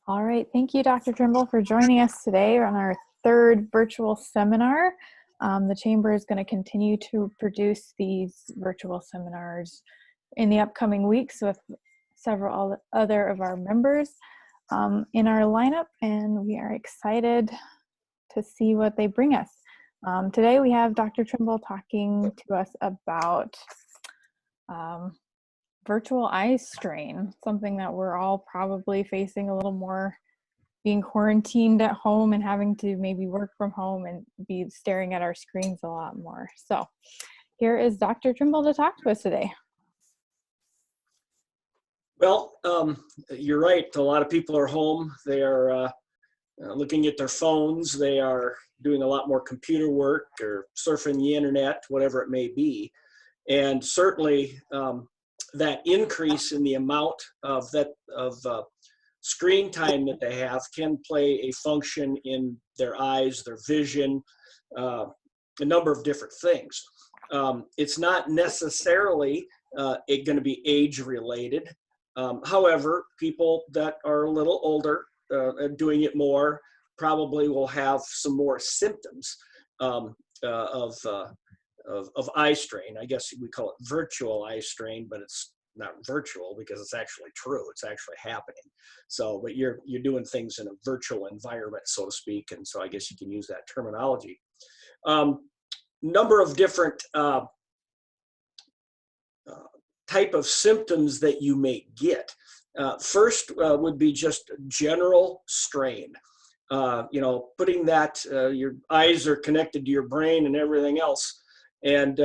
All right, thank you, Dr. Trimble, for joining us today on our third virtual seminar. The Chamber is going to continue to produce these virtual seminars in the upcoming weeks with several other of our members in our lineup, and we are excited to see what they bring us. Today we have Dr. Trimble talking to us about virtual eye strain, something that we're all probably facing a little more, being quarantined at home and having to maybe work from home and be staring at our screens a lot more. So here is Dr. Trimble to talk to us today. Well, you're right. A lot of people are home. They are looking at their phones. They are doing a lot more computer work or surfing the internet, whatever it may be. And certainly that increase in the amount of screen time that they have can play a function in their eyes, their vision, a number of different things. It's not necessarily going to be age related. However, people that are a little older doing it more probably will have some more symptoms of eye strain. I guess we call it virtual eye strain, but it's not virtual because it's actually true. It's actually happening. So, but you're doing things in a virtual environment, so to speak, and so I guess you can use that terminology. Number of different type of symptoms that you may get. First would be just general strain. Putting that, your eyes are connected to your brain and everything else. And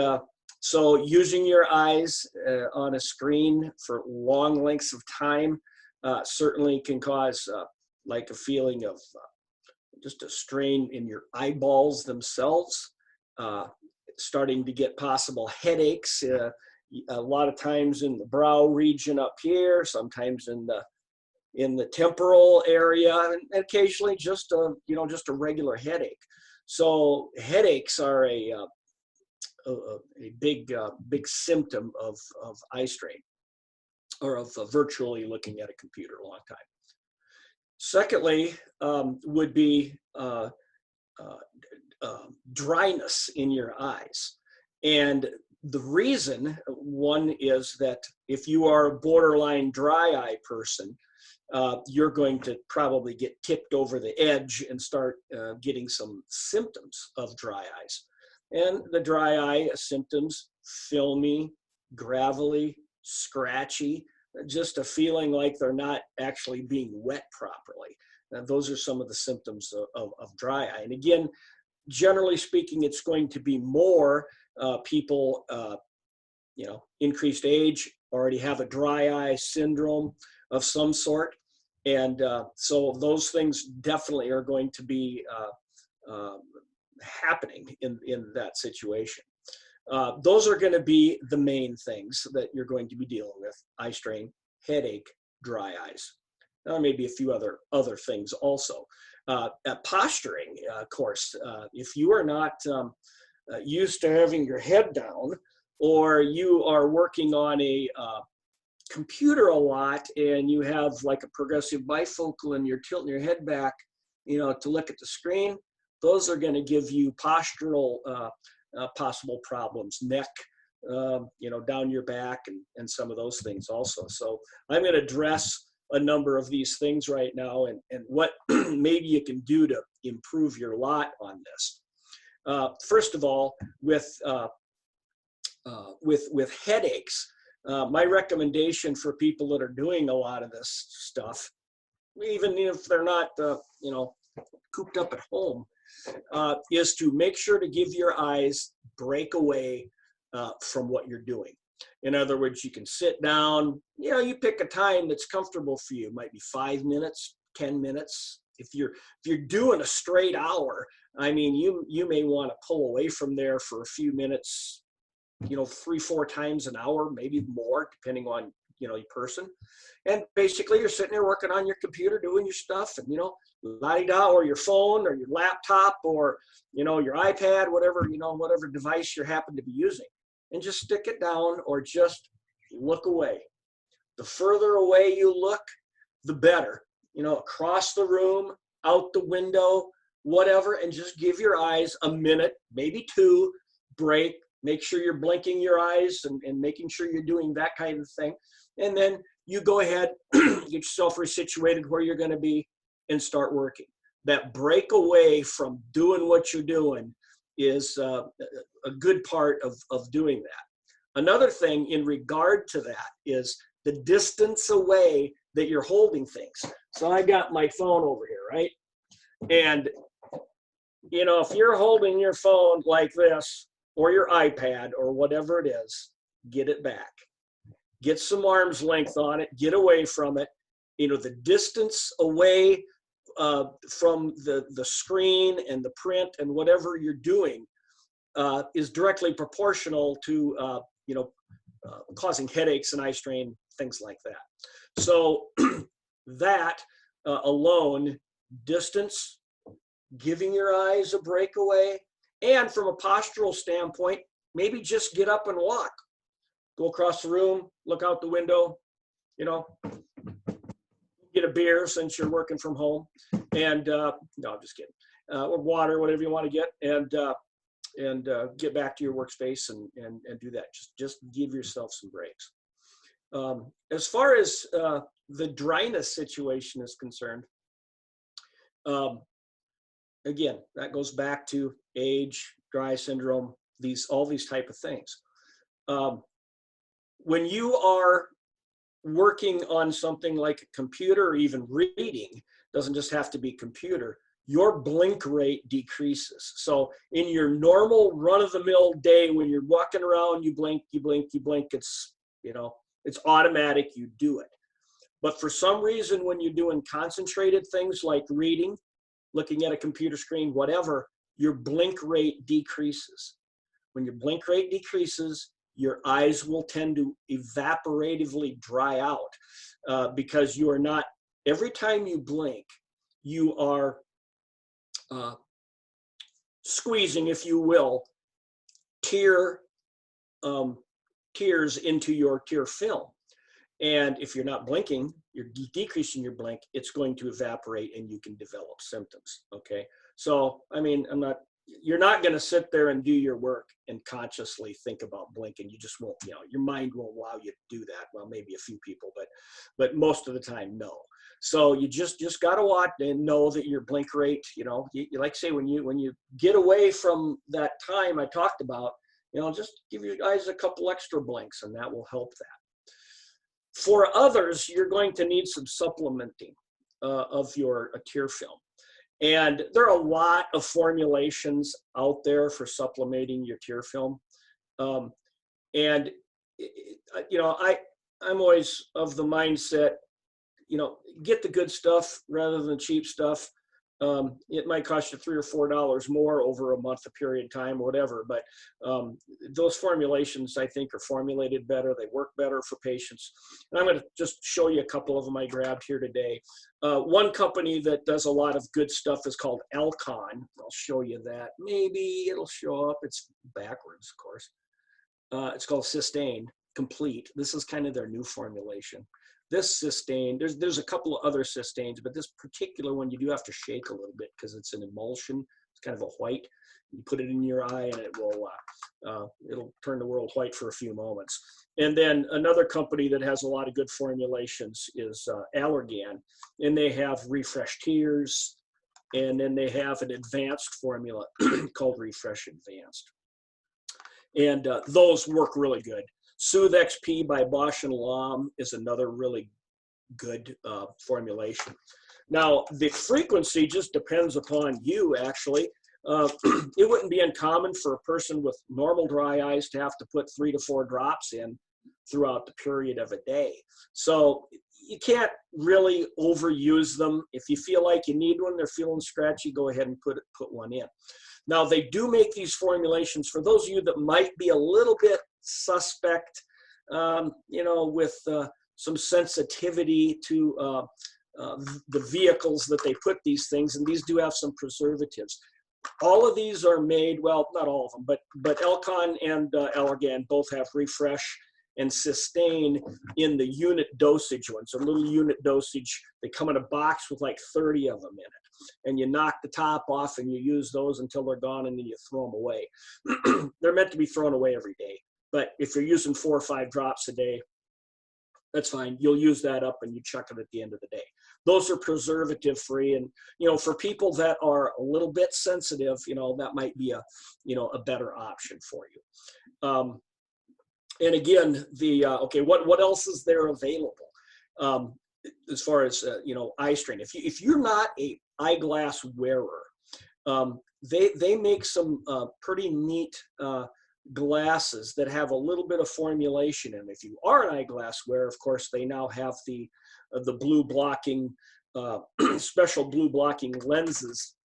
so using your eyes on a screen for long lengths of time certainly can cause like a feeling of just a strain in your eyeballs themselves, starting to get possible headaches, a lot of times in the brow region up here, sometimes in the temporal area, and occasionally just a regular headache. So headaches are a big symptom of eye strain, or of virtually looking at a computer a long time. Secondly, would be dryness in your eyes. And the reason, one, is that if you are a borderline dry eye person, you're going to probably get tipped over the edge and start getting some symptoms of dry eyes. And the dry eye symptoms: filmy, gravelly, scratchy, just a feeling like they're not actually being wet properly. And those are some of the symptoms of dry eye. And again, generally speaking, it's going to be more people, increased age, already have a dry eye syndrome of some sort. And so those things definitely are going to be happening in that situation. Those are going to be the main things that you're going to be dealing with: eye strain, headache, dry eyes. There may be a few other things also. Posturing, of course, if you are not used to having your head down, or you are working on a computer a lot and you have like a progressive bifocal and you're tilting your head back, to look at the screen, those are going to give you postural possible problems, neck, down your back, and some of those things also. So I'm going to address a number of these things right now, and what maybe you can do to improve your lot on this. First of all, with headaches, my recommendation for people that are doing a lot of this stuff, even if they're not cooped up at home, is to make sure to give your eyes break away from what you're doing. In other words, you can sit down, you pick a time that's comfortable for you. It might be 5 minutes, 10 minutes. If you're doing a straight hour, I mean, you may want to pull away from there for a few minutes, 3-4 times an hour, maybe more, depending on your person. And basically you're sitting there working on your computer, doing your stuff, and la-di-da, or your phone or your laptop or your iPad, whatever device you happen to be using, and just stick it down or just look away. The further away you look, the better. across the room, out the window, whatever, and just give your eyes a minute, maybe two, break, make sure you're blinking your eyes and making sure you're doing that kind of thing. And then you go ahead, get yourself resituated where you're going to be and start working. That break away from doing what you're doing is a good part of doing that. Another thing in regard to that is the distance away that you're holding things. So I got my phone over here, right? And, if you're holding your phone like this, or your iPad, or whatever it is, get it back. Get some arm's length on it, get away from it. The distance away from the screen and the print and whatever you're doing is directly proportional to, causing headaches and eye strain, things like that. So that alone, distance, giving your eyes a breakaway, and from a postural standpoint, maybe just get up and walk. Go across the room, look out the window, get a beer since you're working from home, and no, I'm just kidding, or water, whatever you want to get, and get back to your workspace and do that. Just give yourself some breaks. As far as the dryness situation is concerned, again, that goes back to age, dry syndrome, all these type of things. When you are working on something like a computer or even reading, doesn't just have to be computer, your blink rate decreases. So in your normal run-of-the-mill day, when you're walking around, you blink, you blink, you blink, it's automatic, you do it. But for some reason, when you're doing concentrated things like reading, looking at a computer screen, whatever, your blink rate decreases. When your blink rate decreases, your eyes will tend to evaporatively dry out because you are not, every time you blink, you are squeezing, if you will, tears into your tear film. And if you're not blinking, you're decreasing your blink, it's going to evaporate and you can develop symptoms, okay? So, you're not going to sit there and do your work and consciously think about blinking. You just won't, your mind won't allow you to do that. Well, maybe a few people, but most of the time, no. So you just got to watch and know that your blink rate, you like say when you get away from that time I talked about, just give your eyes a couple extra blinks and that will help that. For others, you're going to need some supplementing of your tear film. And there are a lot of formulations out there for supplementing your tear film. I'm always of the mindset, get the good stuff rather than cheap stuff. It might cost you $3 or $4 more over a month, a period of time, whatever. But those formulations, I think, are formulated better. They work better for patients. And I'm going to just show you a couple of them I grabbed here today. One company that does a lot of good stuff is called Alcon. I'll show you that. Maybe it'll show up. It's backwards, of course. It's called Sustain Complete. This is kind of their new formulation. This Sustain, there's a couple of other Sustains, but this particular one you do have to shake a little bit because it's an emulsion. It's kind of a white. You put it in your eye and it will it'll turn the world white for a few moments. And then another company that has a lot of good formulations is Allergan, and they have Refresh Tears, and then they have an advanced formula called Refresh Advanced. And those work really good. Soothe XP by Bosch and Lomb is another really good formulation. Now, the frequency just depends upon you, actually. It wouldn't be uncommon for a person with normal dry eyes to have to put 3 to 4 drops in throughout the period of a day. So you can't really overuse them. If you feel like you need one, they're feeling scratchy, go ahead and put one in. Now, they do make these formulations for those of you that might be a little bit suspect, with some sensitivity to the vehicles that they put these things, and these do have some preservatives. All of these are made, well, not all of them, but Alcon and Allergan both have Refresh, and sustain in the unit dosage ones, a little unit dosage. They come in a box with like 30 of them in it. And you knock the top off and you use those until they're gone, and then you throw them away. They're meant to be thrown away every day. But if you're using 4 or 5 drops a day, that's fine. You'll use that up and you chuck it at the end of the day. Those are preservative free. And, for people that are a little bit sensitive, that might be a better option for you. And again, okay, what else is there available? As far as, eye strain, if you're not a eyeglass wearer, they make some pretty neat glasses that have a little bit of formulation. And if you are an eyeglass wearer, of course, they now have the blue blocking, special blue blocking lenses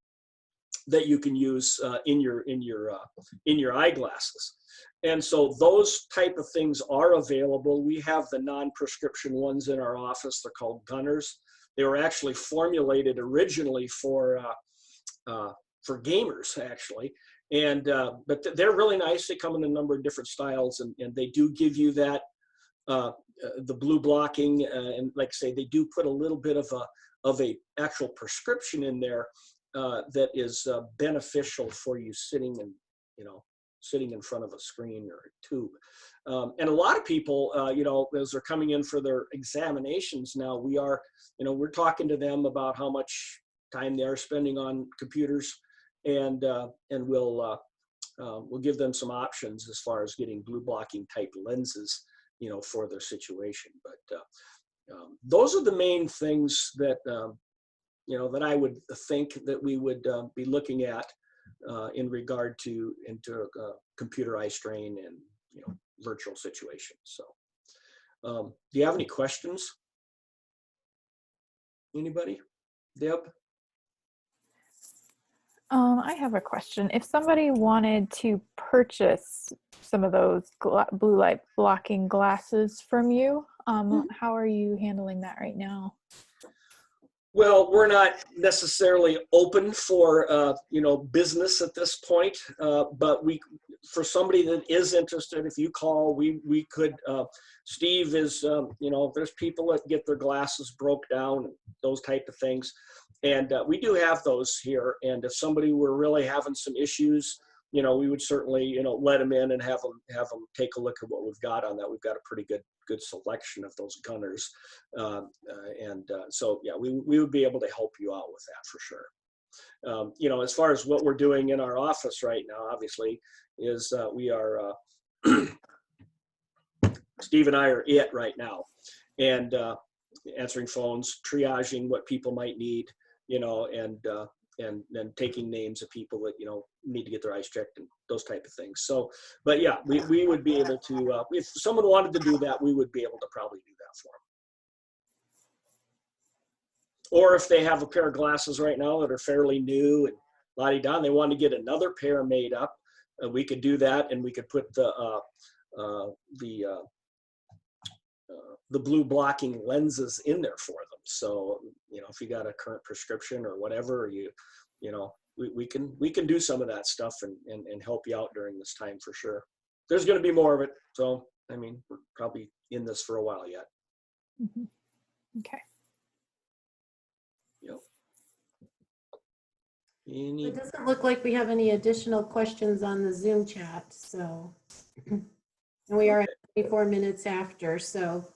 that you can use in your eyeglasses. And so those type of things are available. We have the non-prescription ones in our office. They're called Gunners. They were actually formulated originally for gamers, actually. And but they're really nice. They come in a number of different styles, and they do give you that the blue blocking, and like I say, they do put a little bit of a actual prescription in there that is beneficial for you sitting in front of a screen or a tube. And a lot of people, as they're coming in for their examinations now, we're talking to them about how much time they are spending on computers, and we'll give them some options as far as getting blue blocking type lenses, for their situation. But those are the main things that that I would think that we would be looking at in regard to computer eye strain and virtual situations. So, do you have any questions? Anybody? Deb? I have a question. If somebody wanted to purchase some of those blue light blocking glasses from you, how are you handling that right now? Well, we're not necessarily open for business at this point, but for somebody that is interested, if you call, we could. Steve is, there's people that get their glasses broke down and those type of things, and we do have those here. And if somebody were really having some issues, we would certainly let them in and have them take a look at what we've got on that. We've got a pretty good selection of those Gunners, so yeah, we would be able to help you out with that for sure. As far as what we're doing in our office right now, obviously, is we are Steve and I are it right now, and answering phones, triaging what people might need, and then taking names of people that need to get their eyes checked and those type of things. So, but yeah, we would be able to, if someone wanted to do that, we would be able to probably do that for them. Or if they have a pair of glasses right now that are fairly new and la-di-da, they want to get another pair made up, we could do that, and we could put the blue blocking lenses in there for them. So, if you got a current prescription or whatever, or we can do some of that stuff and help you out during this time for sure. There's going to be more of it. So, we're probably in this for a while yet. Mm-hmm. Okay. Yep. It doesn't look like we have any additional questions on the Zoom chat. So, and we are at 24 minutes after. So,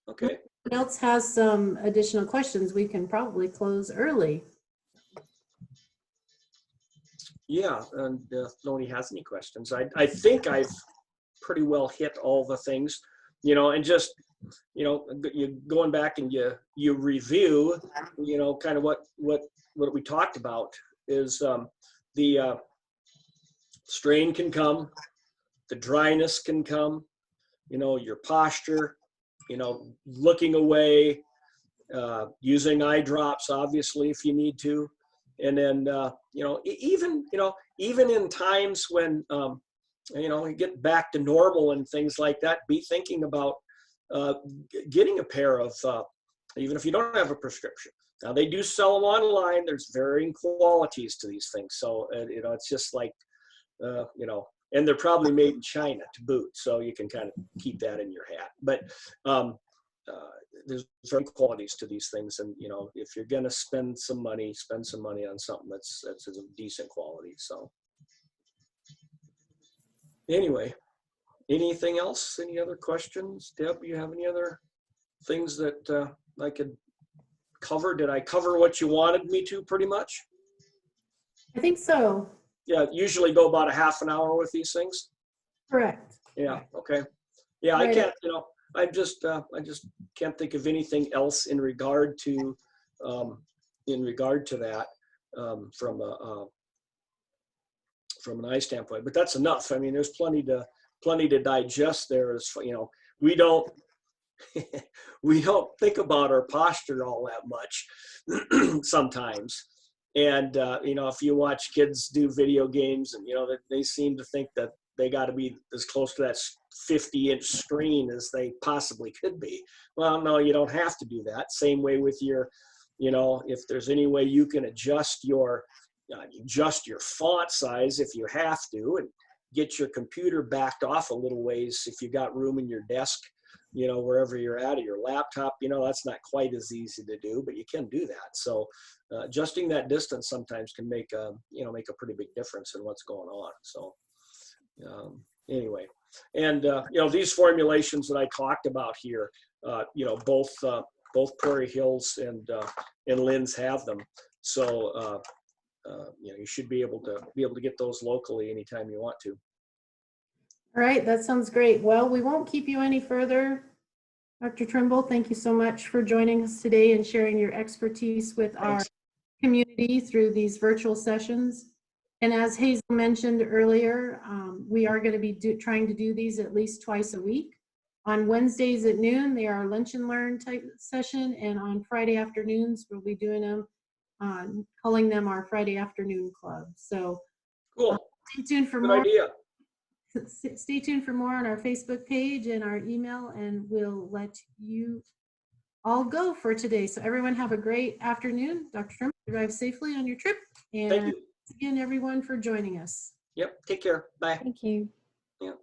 okay. If anyone else has some additional questions, we can probably close early. Yeah, and if nobody has any questions, I think I've pretty well hit all the things, and just, you going back and you review, kind of what we talked about is the strain can come, the dryness can come, your posture, looking away, using eye drops, obviously, if you need to. And then, even in times when, you get back to normal and things like that, be thinking about getting a pair of, even if you don't have a prescription. Now, they do sell them online. There's varying qualities to these things. So, it's just like, and they're probably made in China to boot, so you can kind of keep that in your hat. But there's certain qualities to these things, and you know, if you're gonna spend some money on something that's of decent quality. So anyway, anything else? Any other questions? Deb, you have any other things that I could cover? Did I cover what you wanted me to pretty much? I think so. Yeah, usually go about a half an hour with these things. Correct. Yeah, okay. Yeah, Right. I can't, you know, I just can't think of anything else in regard to that from an eye standpoint. But that's enough. I mean, there's plenty to digest there. As you know, we don't think about our posture all that much sometimes. And you know, if you watch kids do video games, and you know, that they seem to think that they got to be as close to that 50-inch screen as they possibly could be. Well, no, you don't have to do that. Same way with your, you know, if there's any way you can adjust your font size if you have to, and get your computer backed off a little ways if you got room in your desk, you know, wherever you're at, or your laptop, you know, that's not quite as easy to do, but you can do that. So adjusting that distance sometimes can make a pretty big difference in what's going on. So anyway, and you know, these formulations that I talked about here, you know, both Prairie Hills and Lynn's have them. So you know, you should be able to get those locally anytime you want to. All right, that sounds great. Well, we won't keep you any further. Dr. Trimble, thank you so much for joining us today and sharing your expertise with our community through these virtual sessions. And as Hazel mentioned earlier, we are going to be trying to do these at least twice a week. On Wednesdays at noon, they are lunch and learn type session, and on Friday afternoons, we'll be doing them, calling them our Friday afternoon club. So Cool. Stay tuned for Good more. idea. Stay tuned for more on our Facebook page and our email, and we'll let you all go for today. So everyone have a great afternoon. Dr. Trimble, drive safely on your trip. And Thank you. thanks again, everyone, for joining us. Yep. Take care. Bye. Thank you. Yeah.